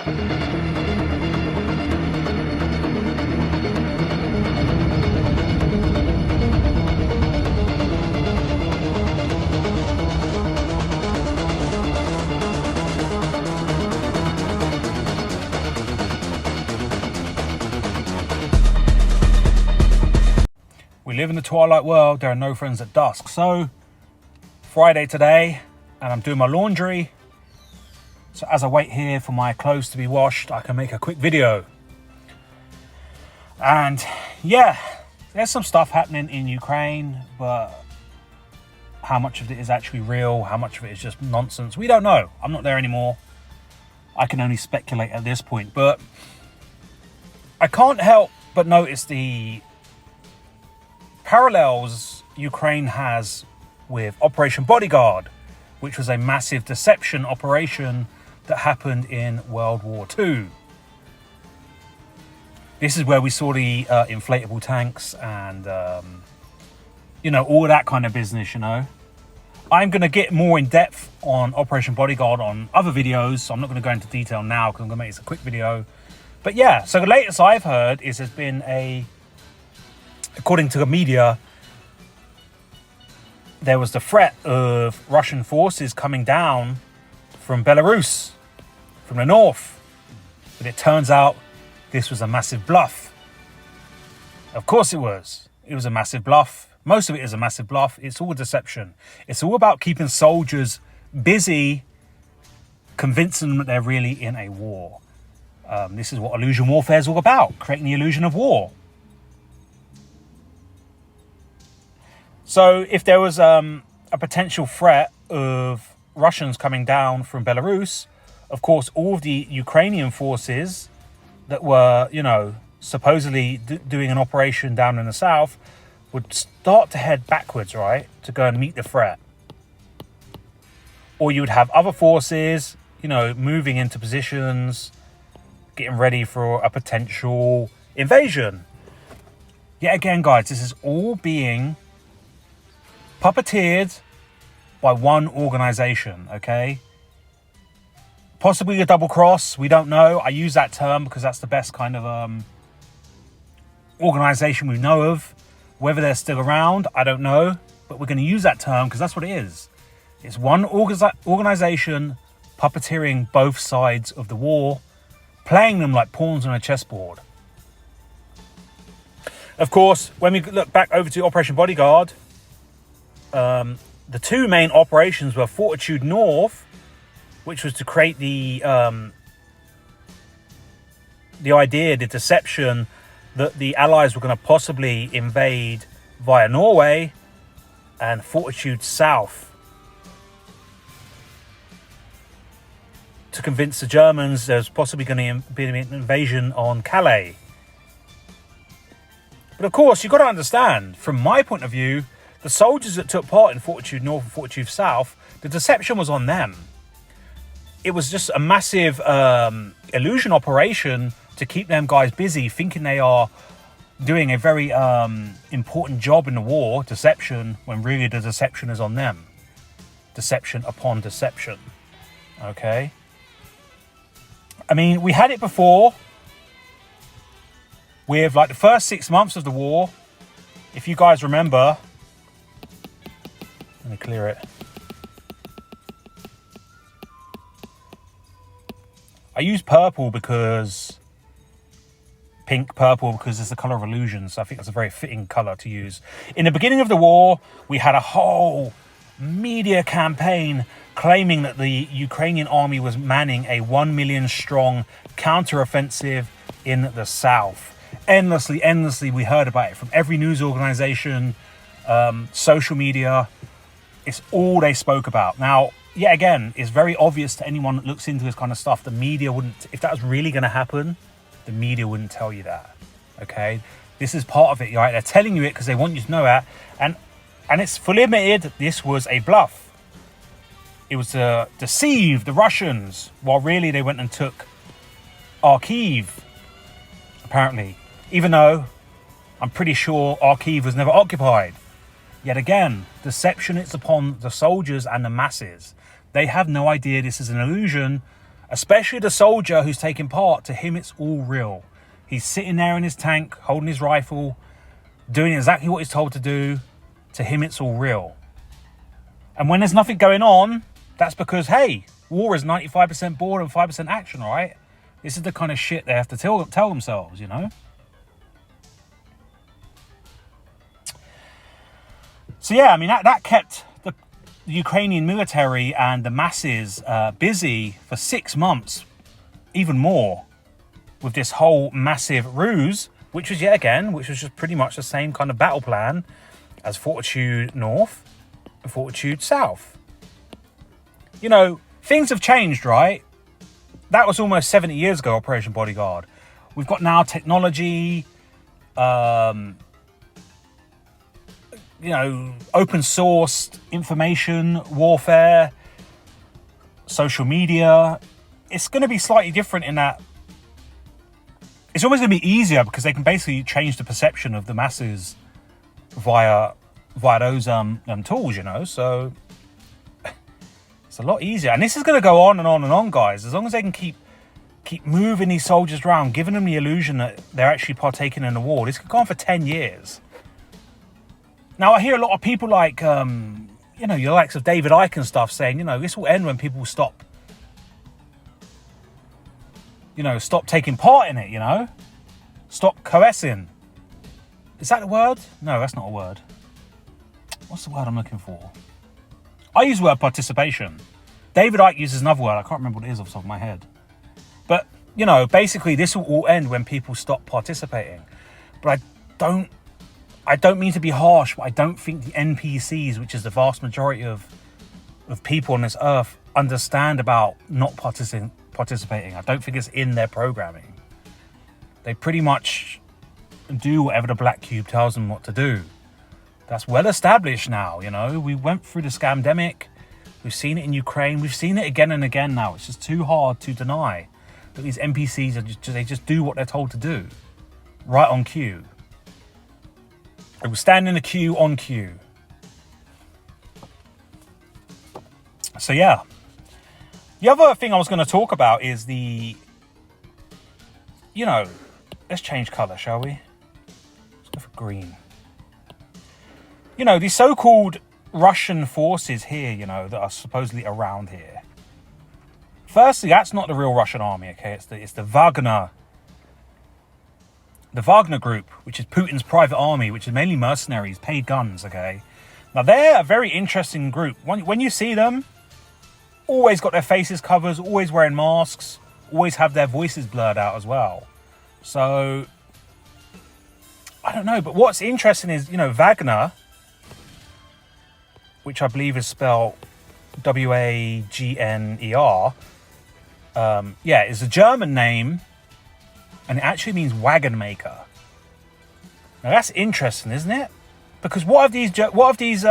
We live in the twilight world. There are no friends at dusk. So, Friday today, and I'm doing my laundry. So as I wait here for my clothes to be washed, I can make a quick video. And yeah, there's some stuff happening in Ukraine, but how much of it is actually real? How much of it is just nonsense? We don't know. I'm not there anymore. I can only speculate at this point. But I can't help but notice the parallels Ukraine has with Operation Bodyguard, which was a massive deception operation that happened in World War II. This is where we saw the inflatable tanks and, all that kind of business, I'm going to get more in depth on Operation Bodyguard on other videos, so I'm not going to go into detail now because I'm going to make this a quick video. But yeah, so the latest I've heard is there's been according to the media, there was the threat of Russian forces coming down from Belarus, from the north. But it turns out this was a massive bluff. Of course it was. It was a massive bluff. Most of it is a massive bluff. It's all deception. It's all about keeping soldiers busy, convincing them that they're really in a war. This is what illusion warfare is all about, creating the illusion of war. So if there was a potential threat of Russians coming down from Belarus, of course, all of the Ukrainian forces that were, supposedly doing an operation down in the south would start to head backwards, right, to go and meet the threat. Or you would have other forces, moving into positions, getting ready for a potential invasion. Yet again, guys, this is all being puppeteered by one organization, okay? Possibly a double cross, we don't know. I use that term because that's the best kind of organization we know of. Whether they're still around, I don't know. But we're going to use that term because that's what it is. It's one organization puppeteering both sides of the war, playing them like pawns on a chessboard. Of course, when we look back over to Operation Bodyguard, the two main operations were Fortitude North, which was to create the idea, the deception that the Allies were going to possibly invade via Norway, and Fortitude South to convince the Germans there's possibly going to be an invasion on Calais. But of course, you've got to understand, from my point of view, the soldiers that took part in Fortitude North and Fortitude South, the deception was on them. It was just a massive illusion operation to keep them guys busy, thinking they are doing a very important job in the war, deception, when really the deception is on them. Deception upon deception. Okay? I mean, we had it before with the first 6 months of the war. If you guys remember, let me clear it. I use purple because purple because it's the color of illusion, so I think that's a very fitting color to use. In the beginning of the war, we had a whole media campaign claiming that the Ukrainian army was manning a 1 million strong counteroffensive in the south. Endlessly, we heard about it from every news organization, social media. It's all they spoke about. Now, yet again, it's very obvious to anyone that looks into this kind of stuff, the media wouldn't, if that was really going to happen, the media wouldn't tell you that, okay? This is part of it, right? They're telling you it because they want you to know that, and it's fully admitted this was a bluff. It was to deceive the Russians, while really they went and took Kharkiv, apparently. Even though I'm pretty sure Kharkiv was never occupied. Yet again, deception is upon the soldiers and the masses. They have no idea this is an illusion, especially the soldier who's taking part. To him, it's all real. He's sitting there in his tank, holding his rifle, doing exactly what he's told to do. To him, it's all real. And when there's nothing going on, that's because, hey, war is 95% board and 5% action, right? This is the kind of shit they have to tell themselves, you know? So yeah, I mean, that kept the Ukrainian military and the masses busy for 6 months, even more, with this whole massive ruse, which was just pretty much the same kind of battle plan as Fortitude North and Fortitude South. You know, things have changed, right? That was almost 70 years ago, Operation Bodyguard. We've got now technology, open source information, warfare, social media. It's going to be slightly different in that it's always going to be easier because they can basically change the perception of the masses via those tools, you know. So it's a lot easier, and this is going to go on and on and on, guys. As long as they can keep moving these soldiers around, giving them the illusion that they're actually partaking in the war. This could go on for 10 years. Now, I hear a lot of people like, your likes of David Icke and stuff saying, this will end when people stop taking part in it, Stop coercing. Is that the word? No, that's not a word. What's the word I'm looking for? I use the word participation. David Icke uses another word. I can't remember what it is off the top of my head. But, basically this will all end when people stop participating. But I don't mean to be harsh, but I don't think the NPCs, which is the vast majority of people on this earth, understand about not participating. I don't think it's in their programming. They pretty much do whatever the Black Cube tells them what to do. That's well established now, We went through the scamdemic. We've seen it in Ukraine. We've seen it again and again now. It's just too hard to deny that these NPCs they just do what they're told to do, right on cue. They will stand in a queue on cue. So yeah. The other thing I was going to talk about is let's change colour, shall we? Let's go for green. These so-called Russian forces here, that are supposedly around here. Firstly, that's not the real Russian army, okay? It's the Wagner. The Wagner Group, which is Putin's private army, which is mainly mercenaries, paid guns, okay? Now, they're a very interesting group. When you see them, always got their faces covered, always wearing masks, always have their voices blurred out as well. So, I don't know. But what's interesting is, Wagner, which I believe is spelled Wagner, is a German name, and it actually means wagon maker. Now that's interesting, isn't it? Because what have these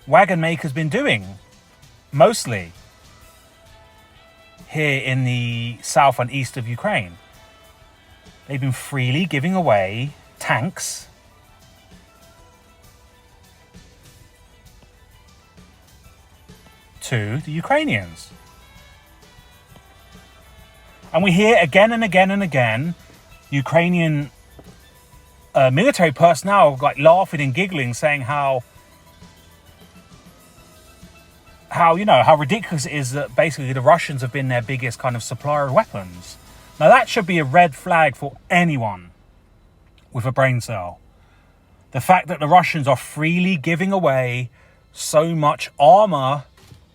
wagon makers been doing? Mostly here in the south and east of Ukraine. They've been freely giving away tanks to the Ukrainians. And we hear again and again and again Ukrainian military personnel laughing and giggling, saying how ridiculous it is that basically the Russians have been their biggest kind of supplier of weapons. Now that should be a red flag for anyone with a brain cell. The fact that the Russians are freely giving away so much armor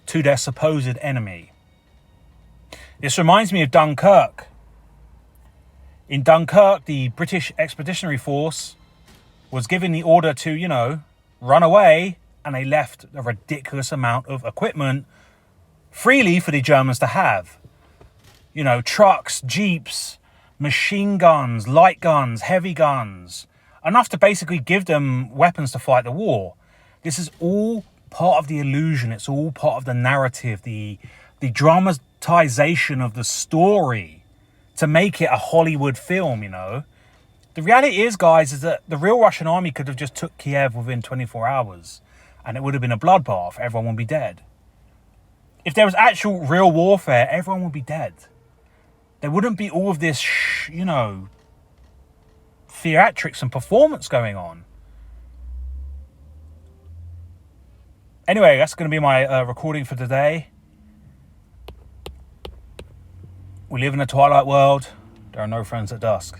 to their supposed enemy. This reminds me of Dunkirk. In Dunkirk, the British Expeditionary Force was given the order to, run away, and they left a ridiculous amount of equipment freely for the Germans to have. Trucks, jeeps, machine guns, light guns, heavy guns, enough to basically give them weapons to fight the war. This is all part of the illusion. It's all part of the narrative, the dramatization of the story to make it a Hollywood film, The reality is, guys, is that the real Russian army could have just took Kiev within 24 hours and it would have been a bloodbath. Everyone would be dead. if there was actual real warfare, everyone would be dead. There wouldn't be all of this, theatrics and performance going on. Anyway, that's going to be my recording for today. We live in a twilight world. There are no friends at dusk.